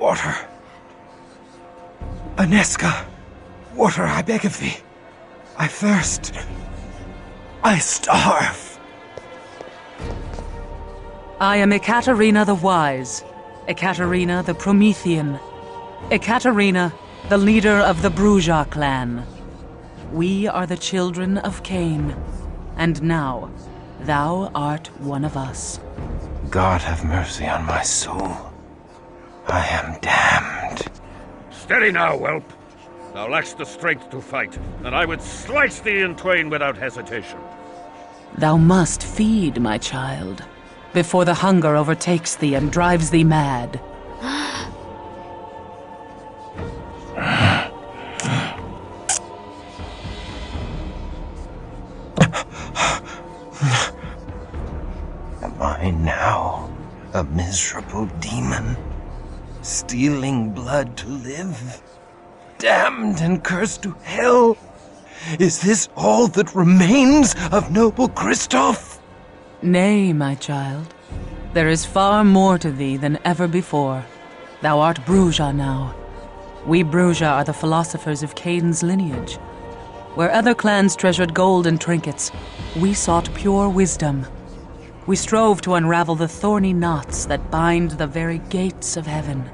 Water. Aneska, water, I beg of thee. I thirst. I starve. I am Ekaterina the Wise, Ekaterina the Promethean, Ekaterina, the leader of the Brujah clan. We are the children of Cain, and now thou art one of us. God have mercy on my soul. I am damned. Steady now, whelp. Thou lackst the strength to fight, and I would slice thee in twain without hesitation. Thou must feed, my child, before the hunger overtakes thee and drives thee mad. Am I now a miserable demon, stealing blood to live? Damned and cursed to hell? Is this all that remains of noble Kristoff? Nay, my child. There is far more to thee than ever before. Thou art Brujah now. We Brujah are the philosophers of Cain's lineage. Where other clans treasured gold and trinkets, we sought pure wisdom. We strove to unravel the thorny knots that bind the very gates of heaven.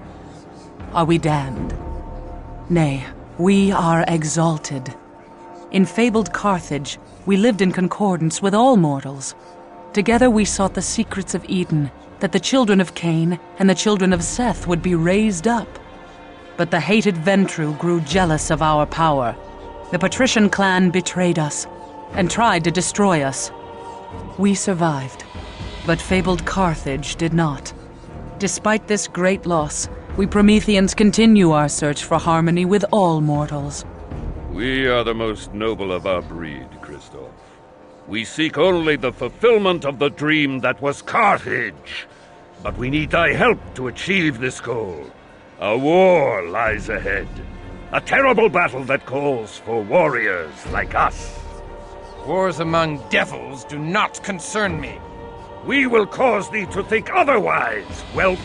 Are we damned? Nay, we are exalted. In fabled Carthage, we lived in concordance with all mortals. Together we sought the secrets of Eden, that the children of Cain and the children of Seth would be raised up. But the hated Ventrue grew jealous of our power. The patrician clan betrayed us and tried to destroy us. We survived, but fabled Carthage did not. Despite this great loss, we Prometheans continue our search for harmony with all mortals. We are the most noble of our breed, Kristoff. We seek only the fulfillment of the dream that was Carthage. But we need thy help to achieve this goal. A war lies ahead. A terrible battle that calls for warriors like us. Wars among devils do not concern me. We will cause thee to think otherwise, whelp.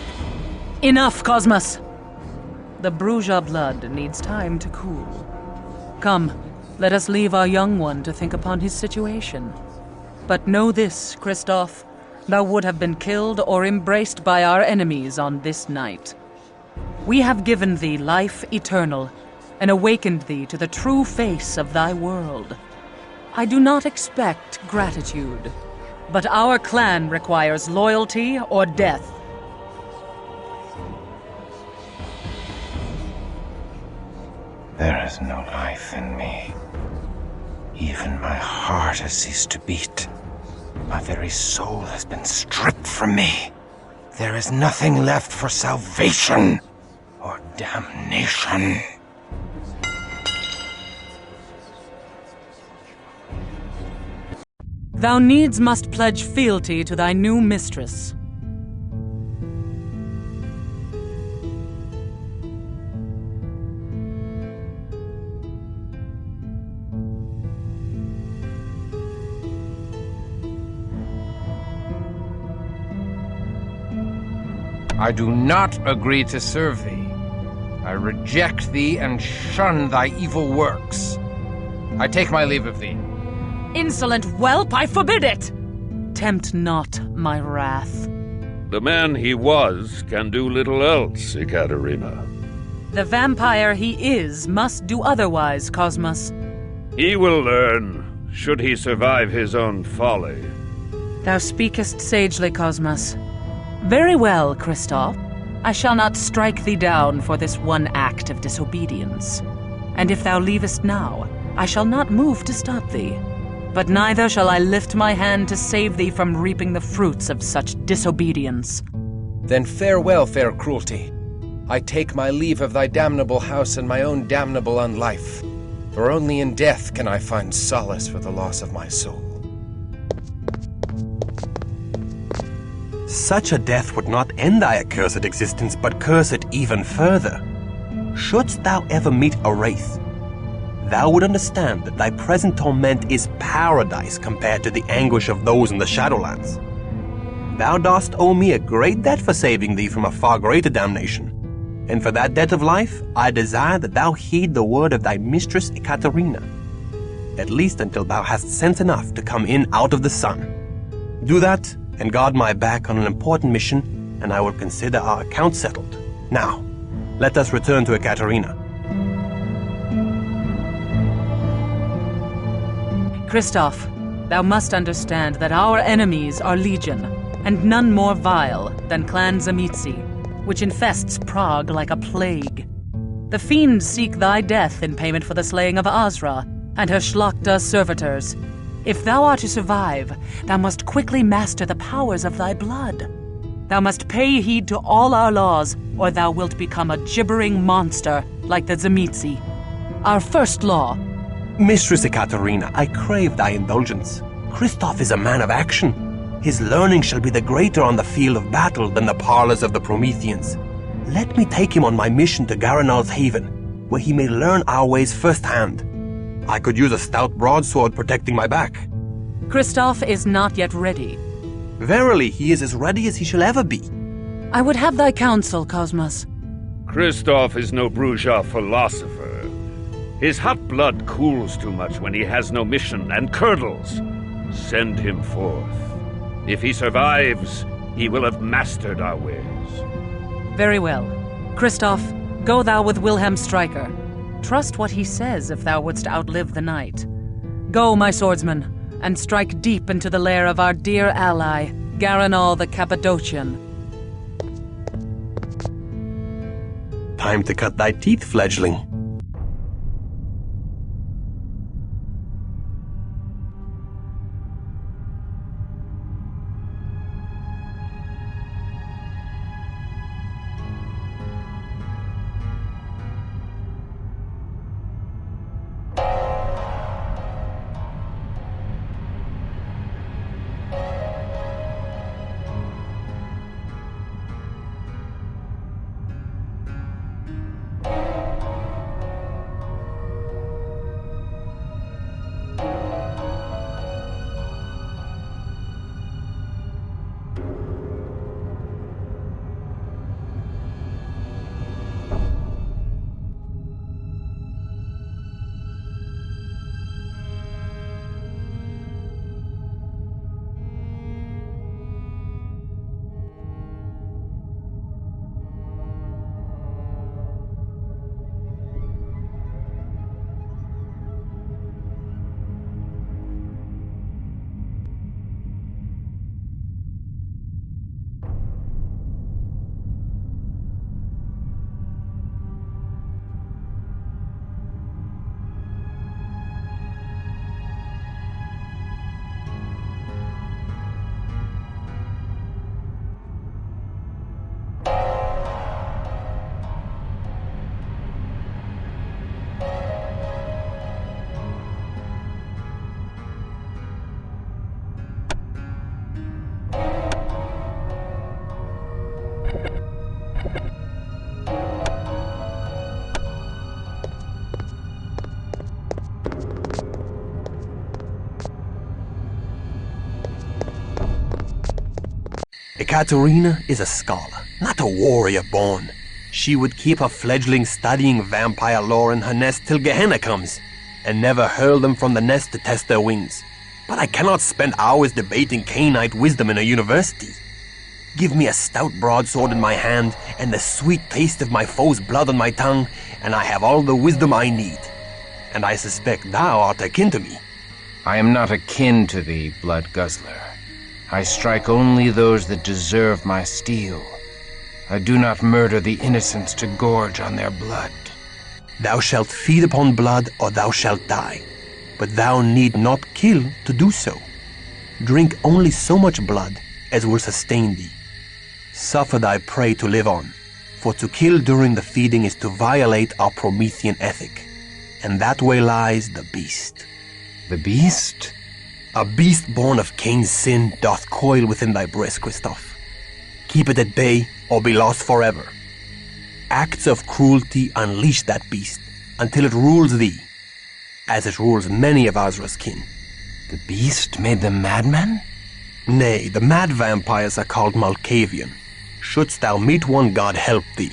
Enough, Cosmos! The Brujah blood needs time to cool. Come, let us leave our young one to think upon his situation. But know this, Kristoff, thou would have been killed or embraced by our enemies on this night. We have given thee life eternal, and awakened thee to the true face of thy world. I do not expect gratitude, but our clan requires loyalty or death. There is no life in me. Even my heart has ceased to beat. My very soul has been stripped from me. There is nothing left for salvation or damnation. Thou needs must pledge fealty to thy new mistress. I do not agree to serve thee. I reject thee and shun thy evil works. I take my leave of thee. Insolent whelp, I forbid it! Tempt not my wrath. The man he was can do little else, Ekaterina. The vampire he is must do otherwise, Cosmos. He will learn, should he survive his own folly. Thou speakest sagely, Cosmos. Very well, Kristoff. I shall not strike thee down for this one act of disobedience. And if thou leavest now, I shall not move to stop thee. But neither shall I lift my hand to save thee from reaping the fruits of such disobedience. Then farewell, fair cruelty. I take my leave of thy damnable house and my own damnable unlife. For only in death can I find solace for the loss of my soul. Such a death would not end thy accursed existence, but curse it even further. Shouldst thou ever meet a wraith, thou would understand that thy present torment is paradise compared to the anguish of those in the Shadowlands. Thou dost owe me a great debt for saving thee from a far greater damnation. And for that debt of life, I desire that thou heed the word of thy mistress Ekaterina, at least until thou hast sense enough to come in out of the sun. Do that, and guard my back on an important mission, and I will consider our account settled. Now, let us return to Ekaterina. Kristoff, thou must understand that our enemies are legion, and none more vile than Clan Tzimisce, which infests Prague like a plague. The fiends seek thy death in payment for the slaying of Azra and her Shlachta servitors. If thou art to survive, thou must quickly master the powers of thy blood. Thou must pay heed to all our laws, or thou wilt become a gibbering monster like the Tzimisce. Our first law. Mistress Ekaterina, I crave thy indulgence. Kristoff is a man of action. His learning shall be the greater on the field of battle than the parlors of the Prometheans. Let me take him on my mission to Garanal's haven, where he may learn our ways firsthand. I could use a stout broadsword protecting my back. Kristoff is not yet ready. Verily, he is as ready as he shall ever be. I would have thy counsel, Cosmas. Kristoff is no Brujah philosopher. His hot blood cools too much when he has no mission and curdles. Send him forth. If he survives, he will have mastered our ways. Very well. Kristoff, go thou with Wilhelm Stryker. Trust what he says if thou wouldst outlive the night. Go, my swordsman, and strike deep into the lair of our dear ally, Garanal the Cappadocian. Time to cut thy teeth, fledgling. Ekaterina is a scholar, not a warrior born. She would keep her fledglings studying vampire lore in her nest till Gehenna comes, and never hurl them from the nest to test their wings. But I cannot spend hours debating Cainite wisdom in a university. Give me a stout broadsword in my hand, and the sweet taste of my foe's blood on my tongue, and I have all the wisdom I need. And I suspect thou art akin to me. I am not akin to thee, blood guzzler. I strike only those that deserve my steel. I do not murder the innocents to gorge on their blood. Thou shalt feed upon blood, or thou shalt die. But thou need not kill to do so. Drink only so much blood as will sustain thee. Suffer thy prey to live on, for to kill during the feeding is to violate our Promethean ethic. And that way lies the beast. The beast? A beast born of Cain's sin doth coil within thy breast, Kristoff. Keep it at bay, or be lost forever. Acts of cruelty unleash that beast, until it rules thee, as it rules many of Azra's kin. The beast made them madmen? Nay, the mad vampires are called Malkavian. Shouldst thou meet one, God help thee.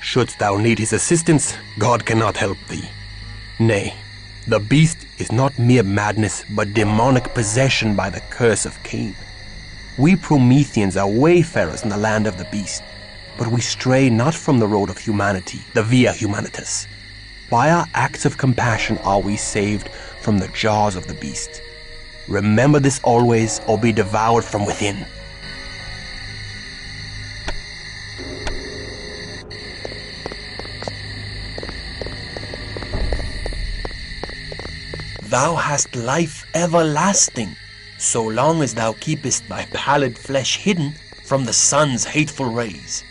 Shouldst thou need his assistance, God cannot help thee. Nay, the beast is not mere madness, but demonic possession by the curse of Cain. We Prometheans are wayfarers in the land of the beast, but we stray not from the road of humanity, the Via Humanitas. By our acts of compassion are we saved from the jaws of the beast. Remember this always, or be devoured from within. Thou hast life everlasting, so long as thou keepest thy pallid flesh hidden from the sun's hateful rays.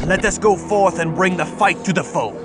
Let us go forth and bring the fight to the foe.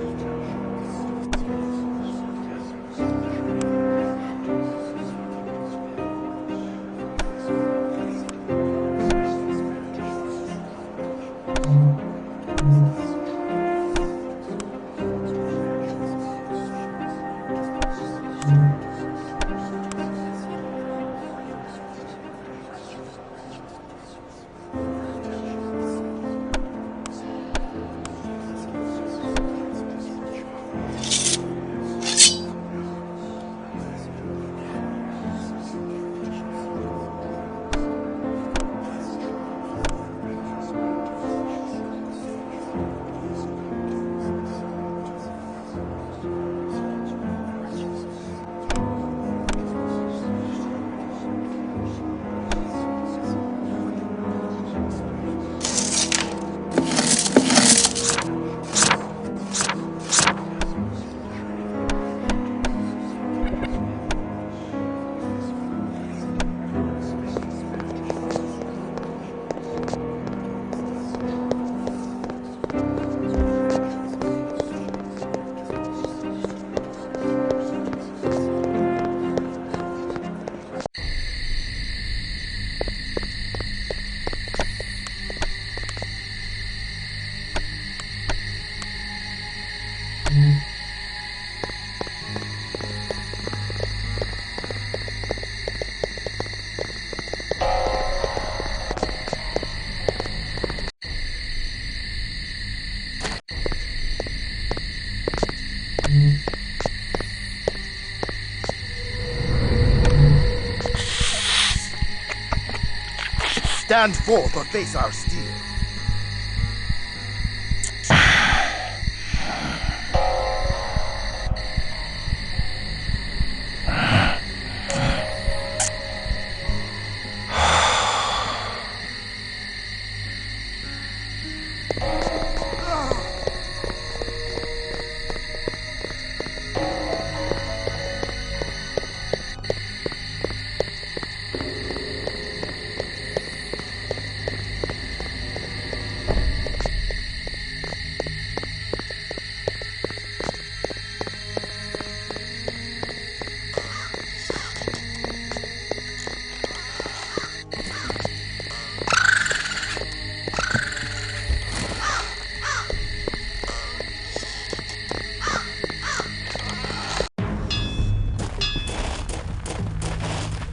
Stand forth or face our steel.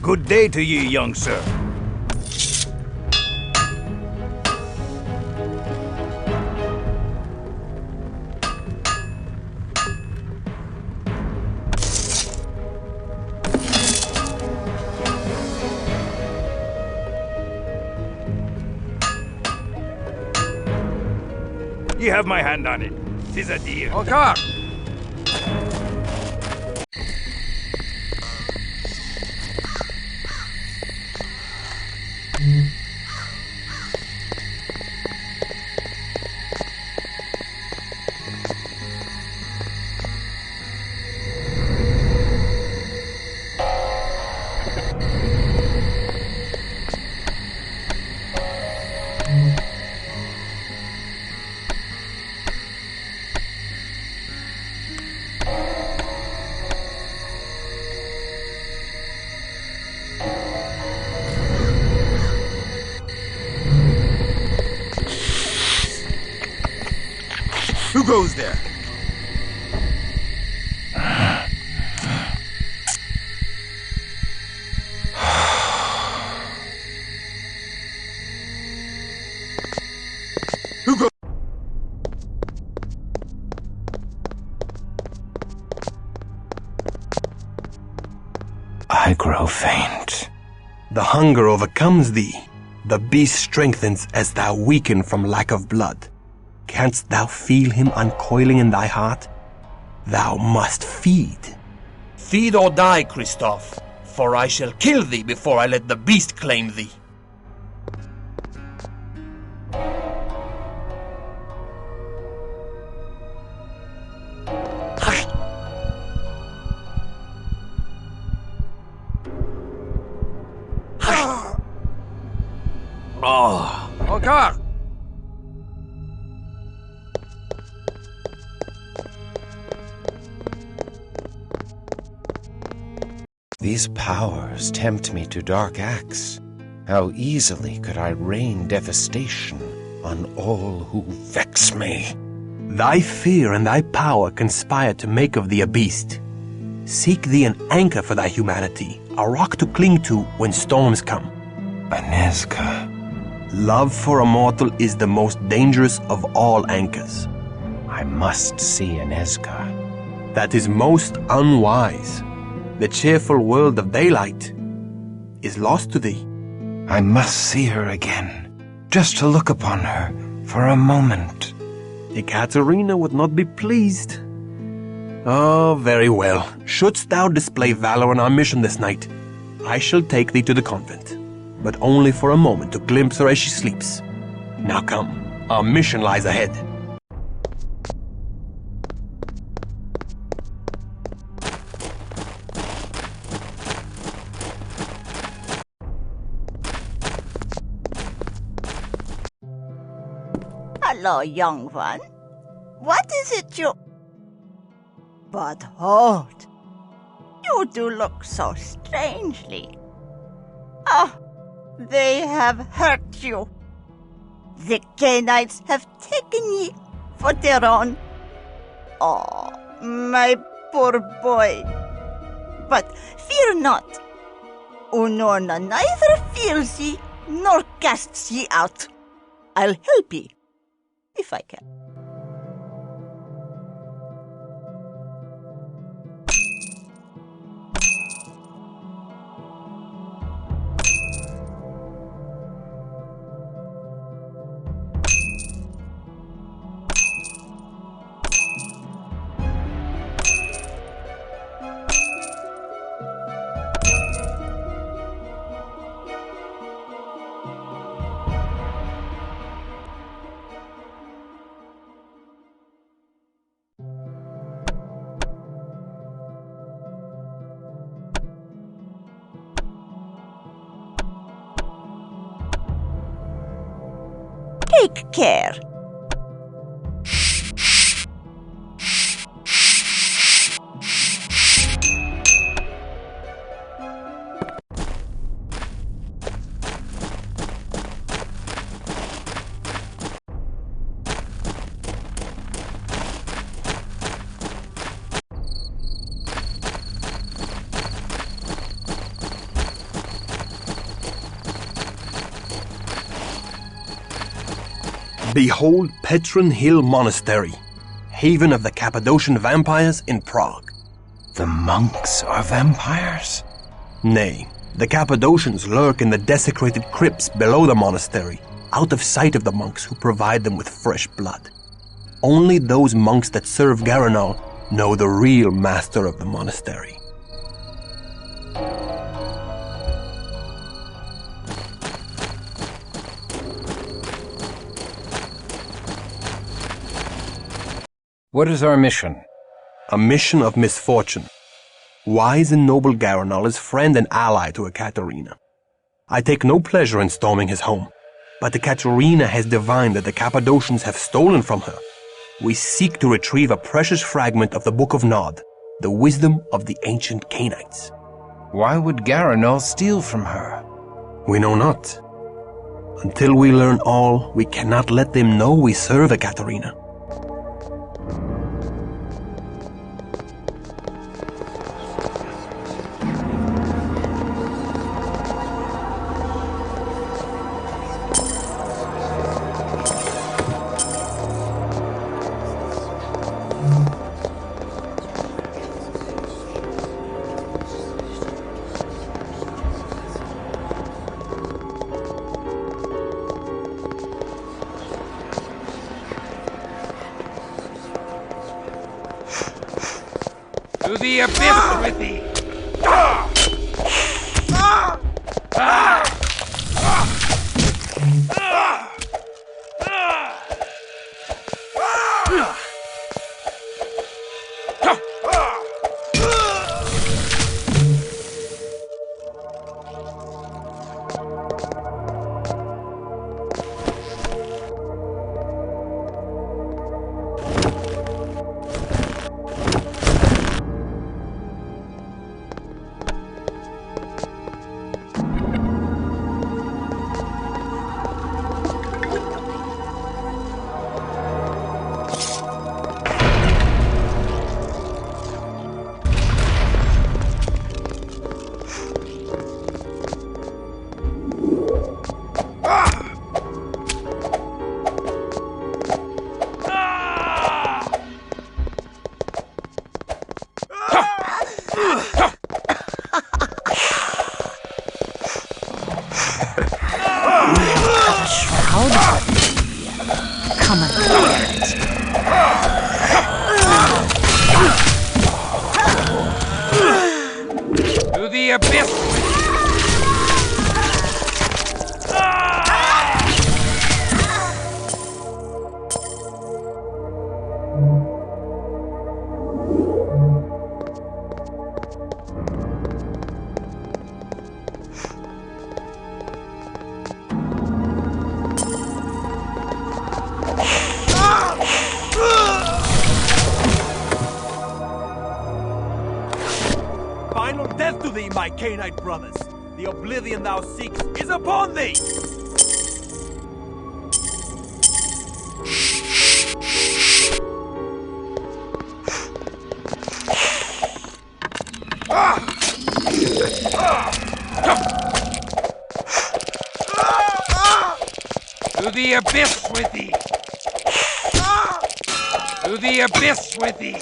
Good day to ye, young sir. Ye have my hand on it. 'Tis a deal. Encore! Who goes there? Who goes? I grow faint. The hunger overcomes thee. The beast strengthens as thou weaken from lack of blood. Canst thou feel him uncoiling in thy heart? Thou must feed. Feed or die, Christophe, for I shall kill thee before I let the beast claim thee. Encore! These powers tempt me to dark acts. How easily could I rain devastation on all who vex me. Thy fear and thy power conspire to make of thee a beast. Seek thee an anchor for thy humanity, a rock to cling to when storms come. Anezka. Love for a mortal is the most dangerous of all anchors. I must see Anezka. That is most unwise. The cheerful world of daylight is lost to thee. I must see her again, just to look upon her for a moment. Ekaterina would not be pleased. Oh, very well. Shouldst thou display valor on our mission this night, I shall take thee to the convent, but only for a moment to glimpse her as she sleeps. Now come, our mission lies ahead. Hello, young one. What is it you... But hold. You do look so strangely. Ah, they have hurt you. The Cainites have taken ye for their own. Oh, my poor boy. But fear not. Unorna neither fears ye nor casts ye out. I'll help ye, if I can. Take care. Behold Petrin Hill Monastery, haven of the Cappadocian vampires in Prague. The monks are vampires? Nay, the Cappadocians lurk in the desecrated crypts below the monastery, out of sight of the monks who provide them with fresh blood. Only those monks that serve Garanal know the real master of the monastery. What is our mission? A mission of misfortune. Wise and noble Garanal is friend and ally to Ekaterina. I take no pleasure in storming his home, but Ekaterina has divined that the Cappadocians have stolen from her. We seek to retrieve a precious fragment of the Book of Nod, the wisdom of the ancient Cainites. Why would Garanal steal from her? We know not. Until we learn all, we cannot let them know we serve Ekaterina. To the abyss with thee! To the abyss! Final death to thee, my Cainite brothers! The oblivion thou seekst is upon thee! To the abyss with thee! To the abyss with thee!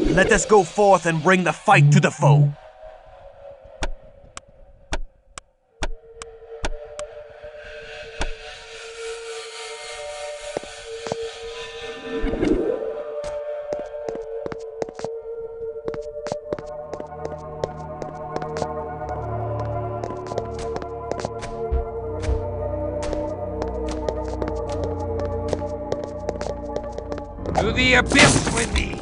Let us go forth and bring the fight to the foe. To the abyss with thee!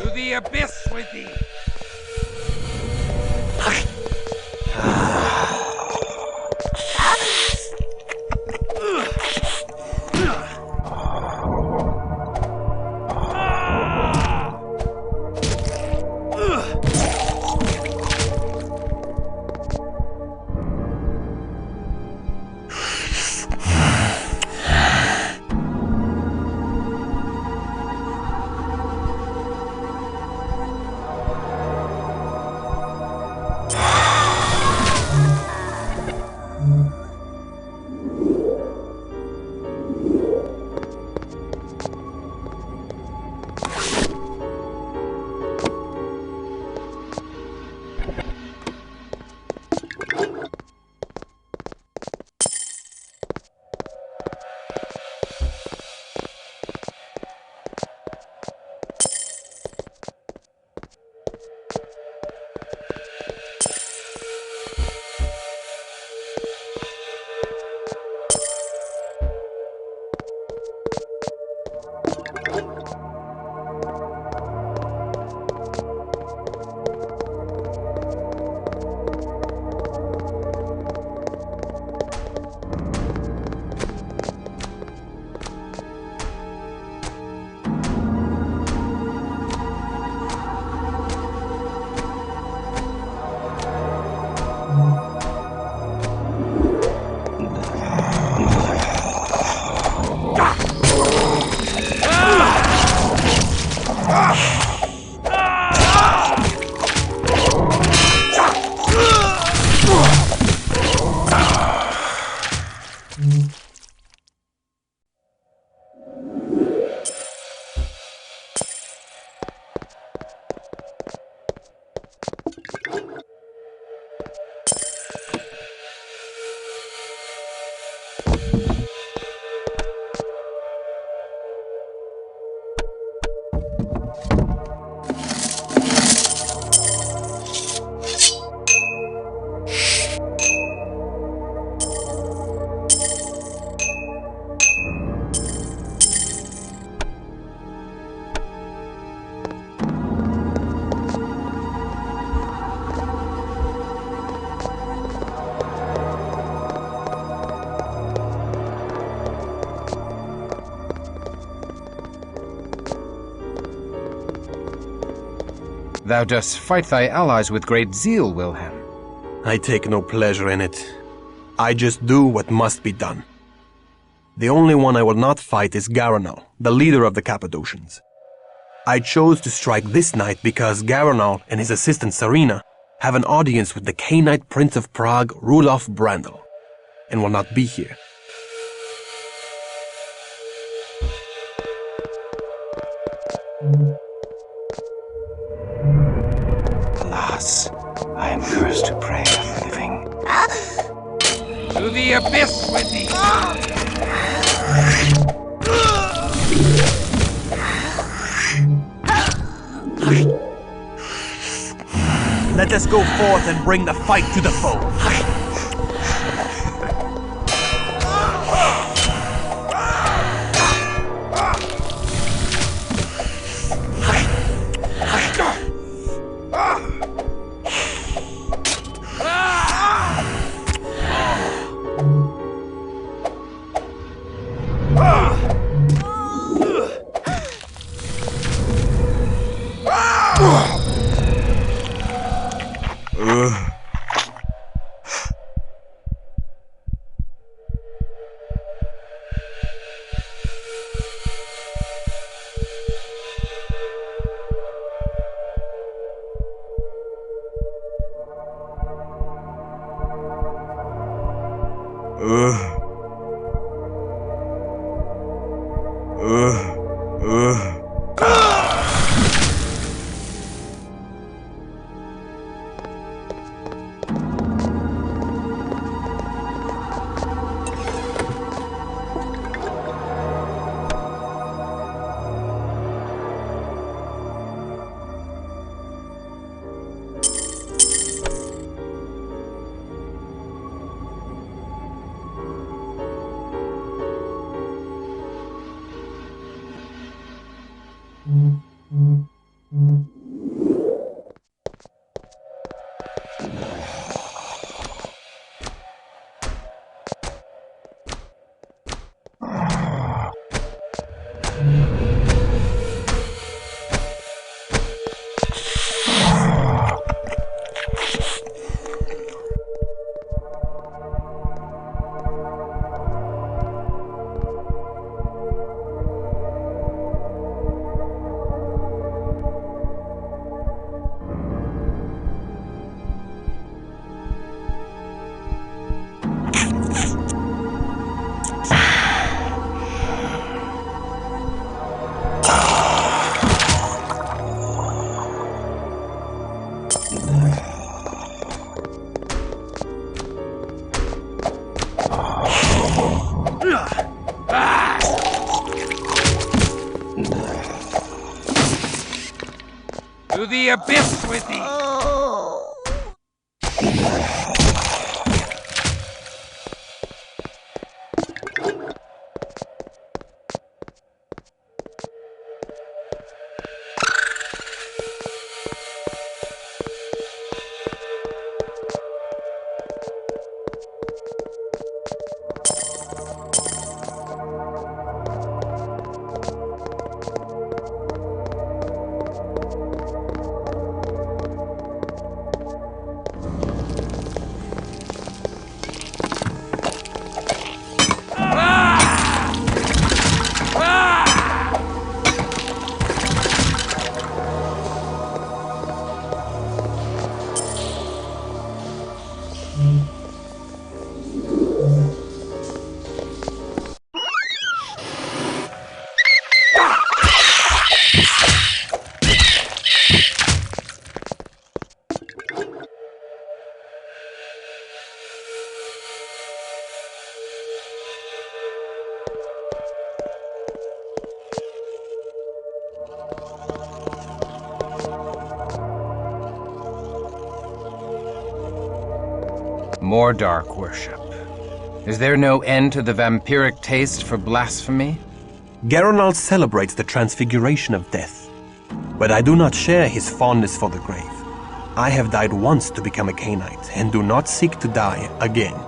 To the abyss with thee! Thou dost fight thy allies with great zeal, Wilhelm. I take no pleasure in it. I just do what must be done. The only one I will not fight is Garanal, the leader of the Cappadocians. I chose to strike this night because Garanal and his assistant Serena have an audience with the Cainite Prince of Prague, Rudolf Brandl, and will not be here. abyss with thee! Let us go forth and bring the fight to the foe. To the abyss with thee! More dark worship. Is there no end to the vampiric taste for blasphemy? Geronald celebrates the transfiguration of death, but I do not share his fondness for the grave. I have died once to become a Cainite, and do not seek to die again.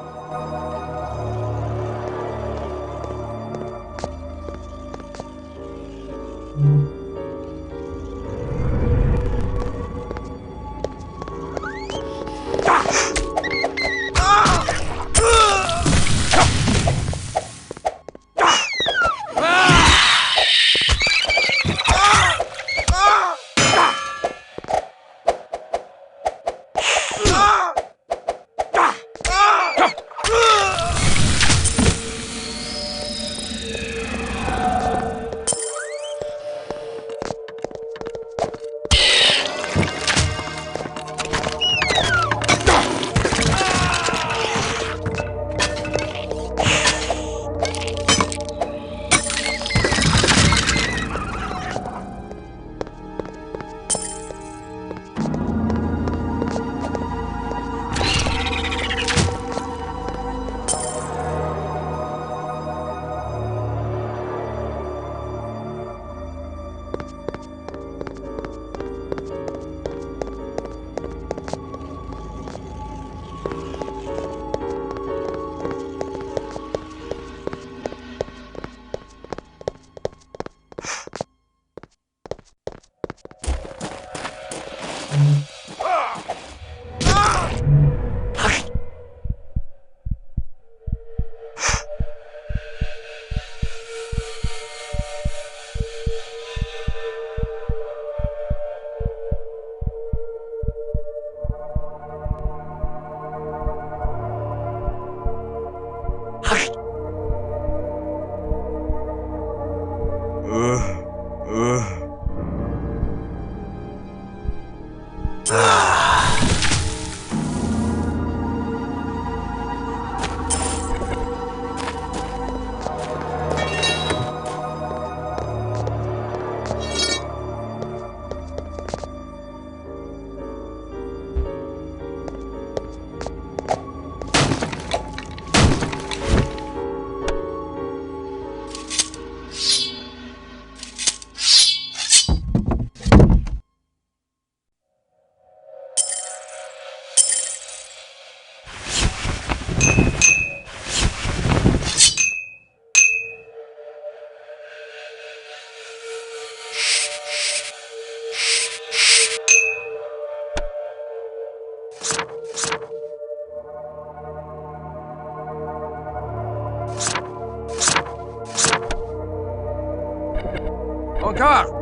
Encore!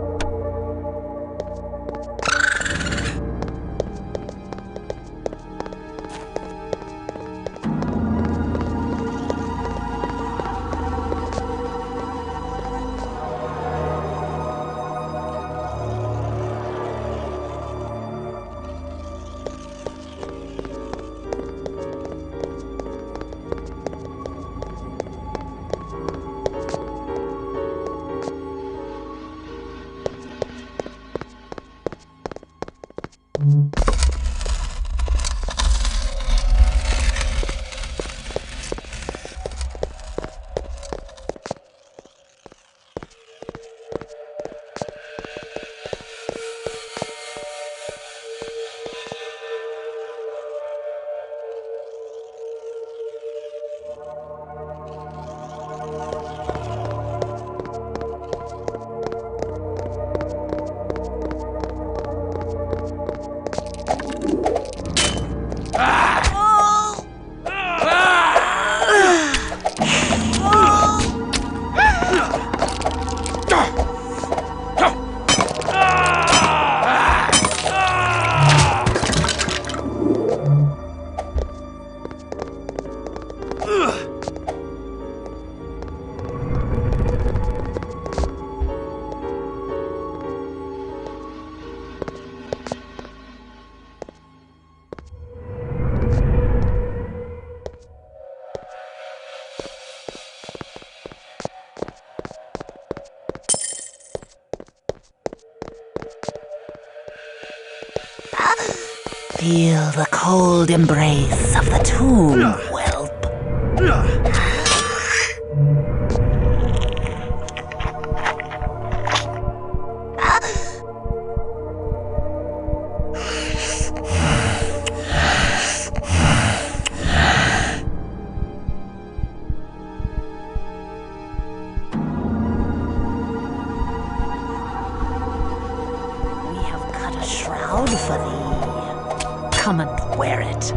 Feel the cold embrace of the tomb, whelp. We have cut a shroud for thee. Come and wear it.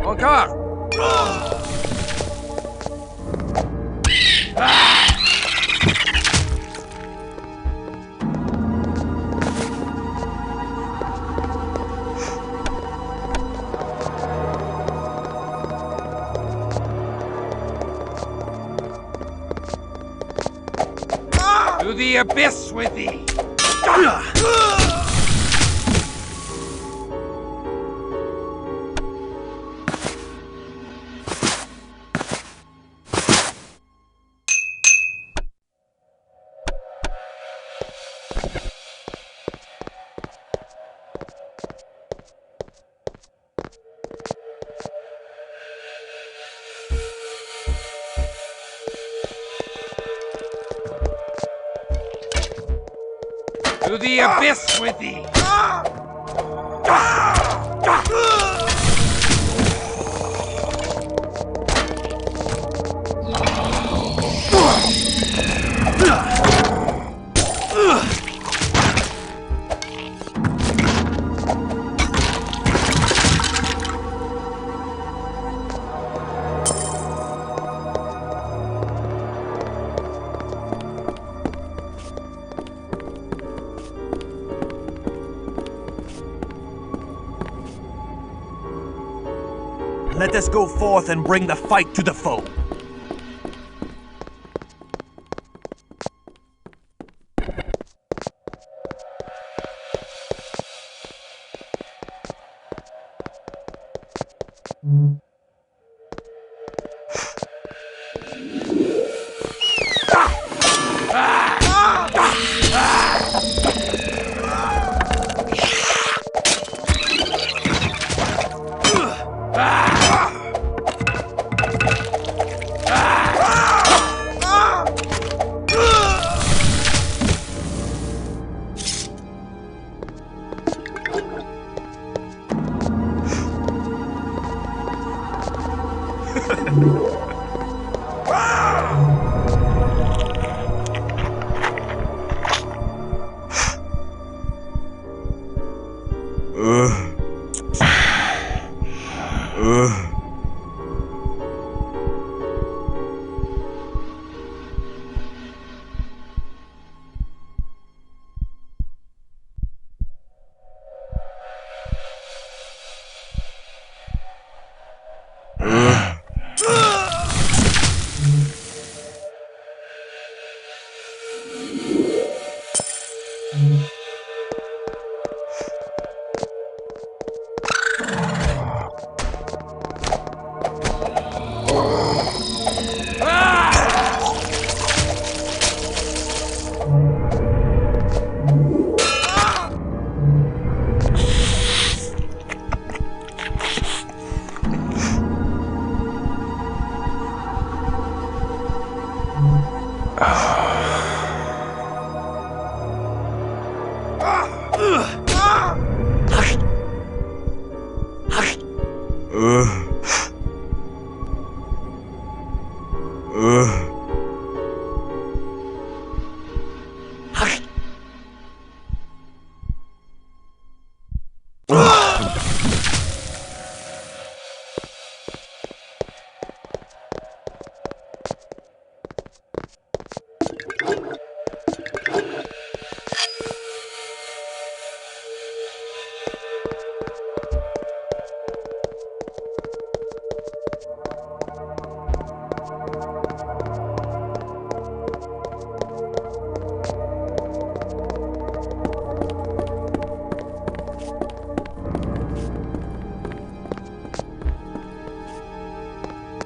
Encore! To the abyss with thee! To the abyss with thee! Let us go forth and bring the fight to the foe.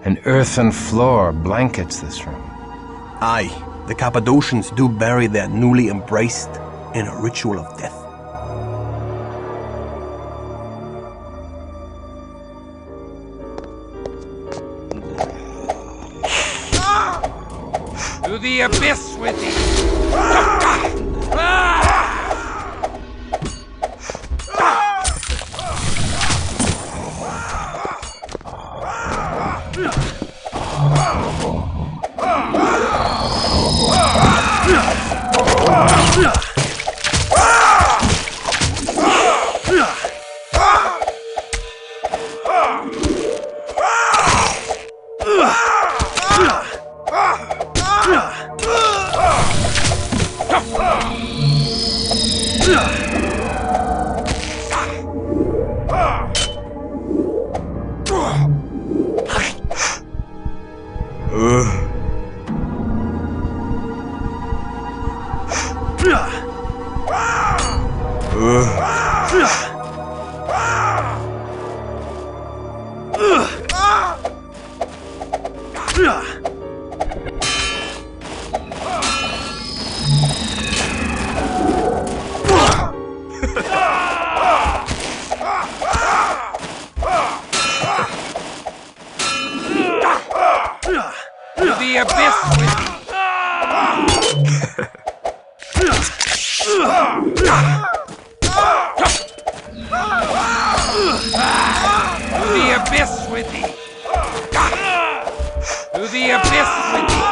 An earthen floor blankets this room. Aye, the Cappadocians do bury their newly embraced in a ritual of death. To the abyss with thee! To the abyss with thee! To the abyss with thee! To the abyss with thee!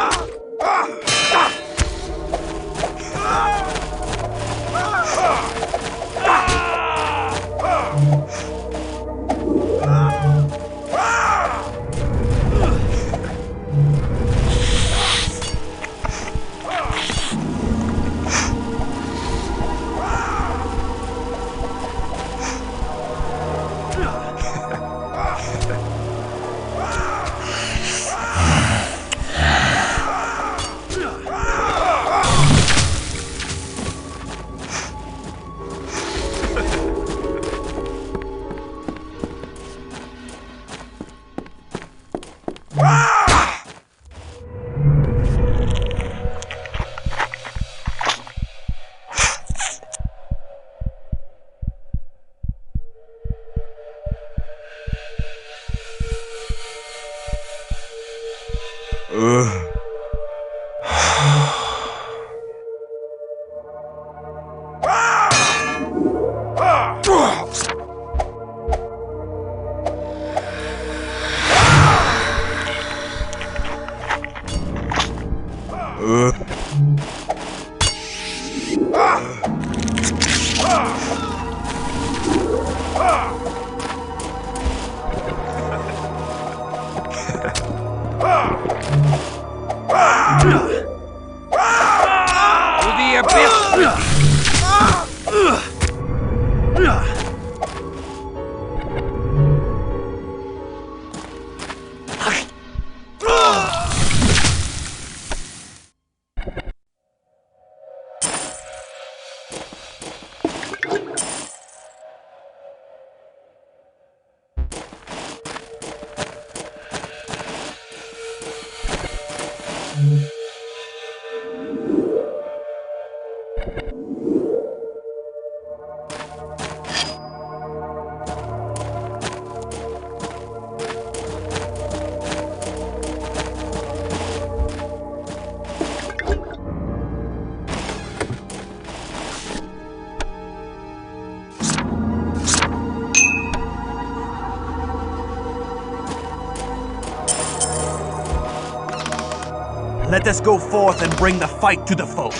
Let us go forth and bring the fight to the foe.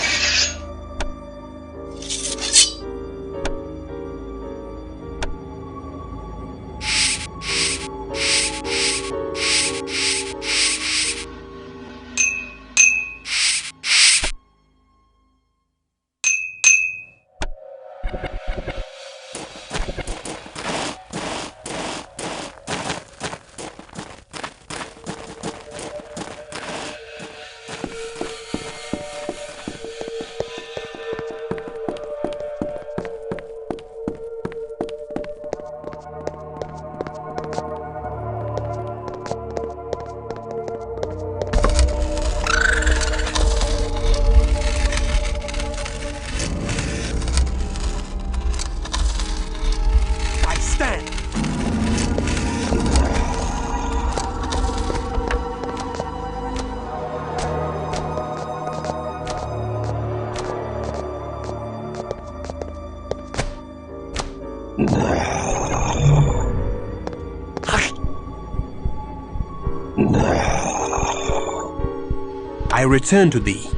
I return to thee.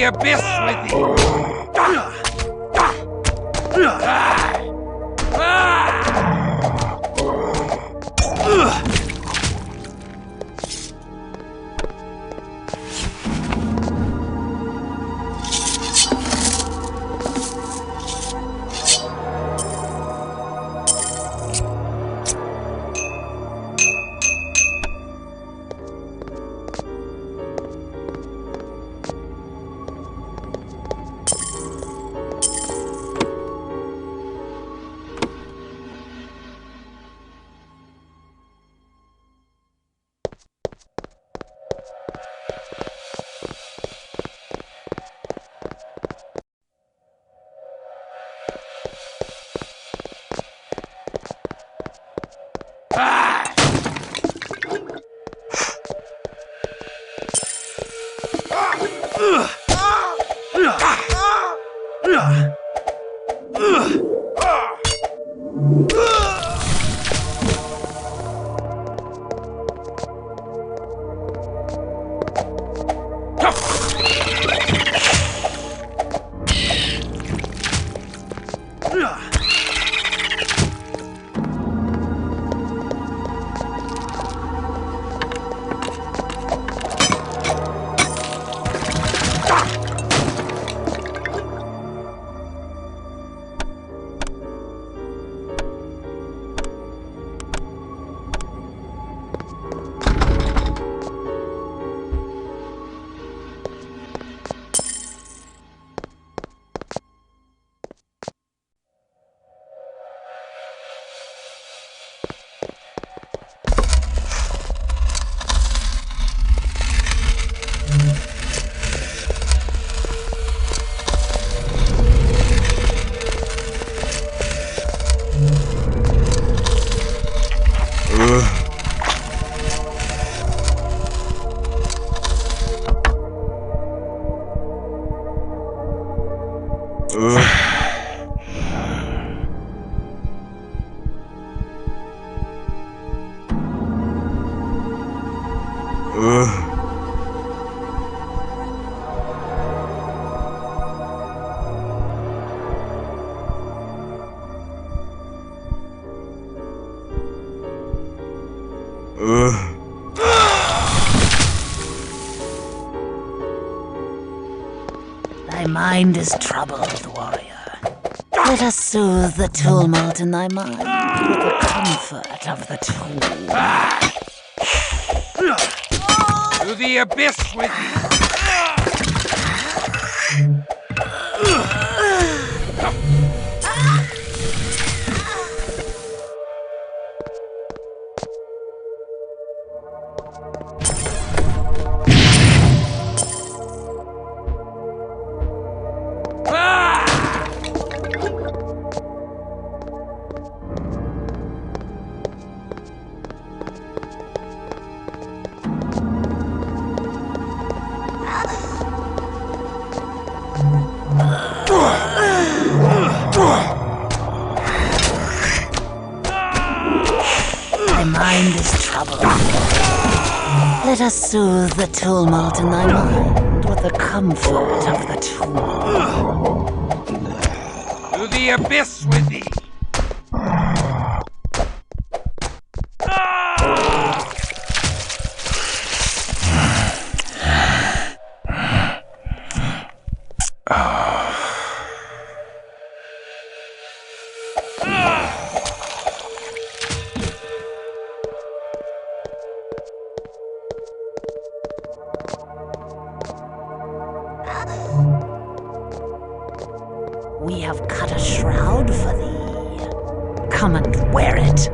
the abyss with thee! Thy mind is troubled, warrior. Let us soothe the tumult in thy mind with the comfort of the tool. To the abyss with thee! Thy mind is troubled. Let us soothe the tumult in thy mind with the comfort of the tool. To the abyss with thee! We have cut a shroud for thee. Come and wear it.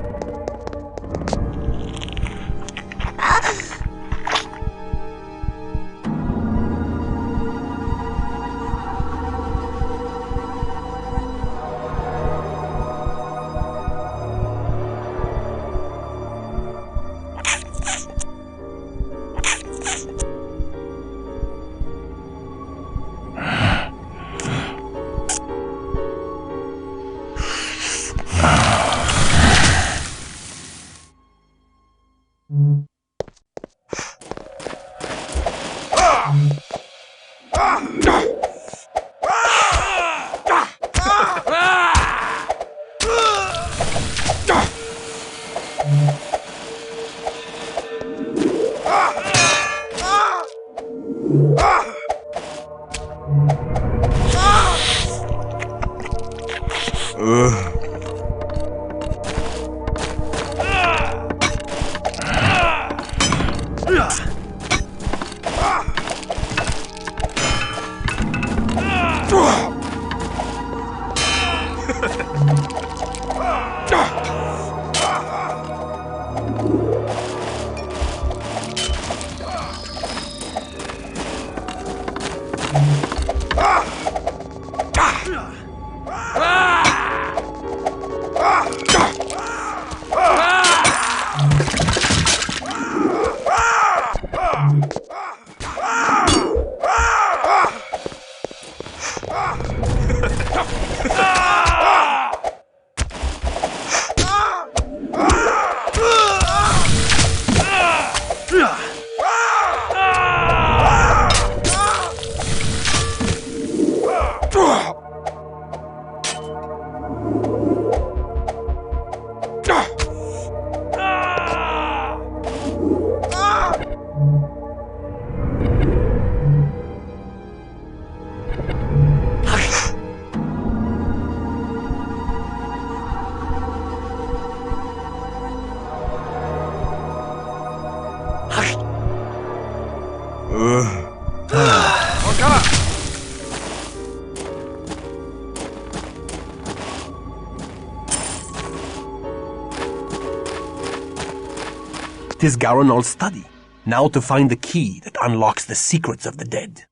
'Tis Garinal's study. Now to find the key that unlocks the secrets of the dead.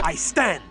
I stand!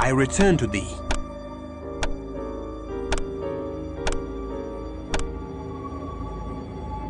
I return to thee.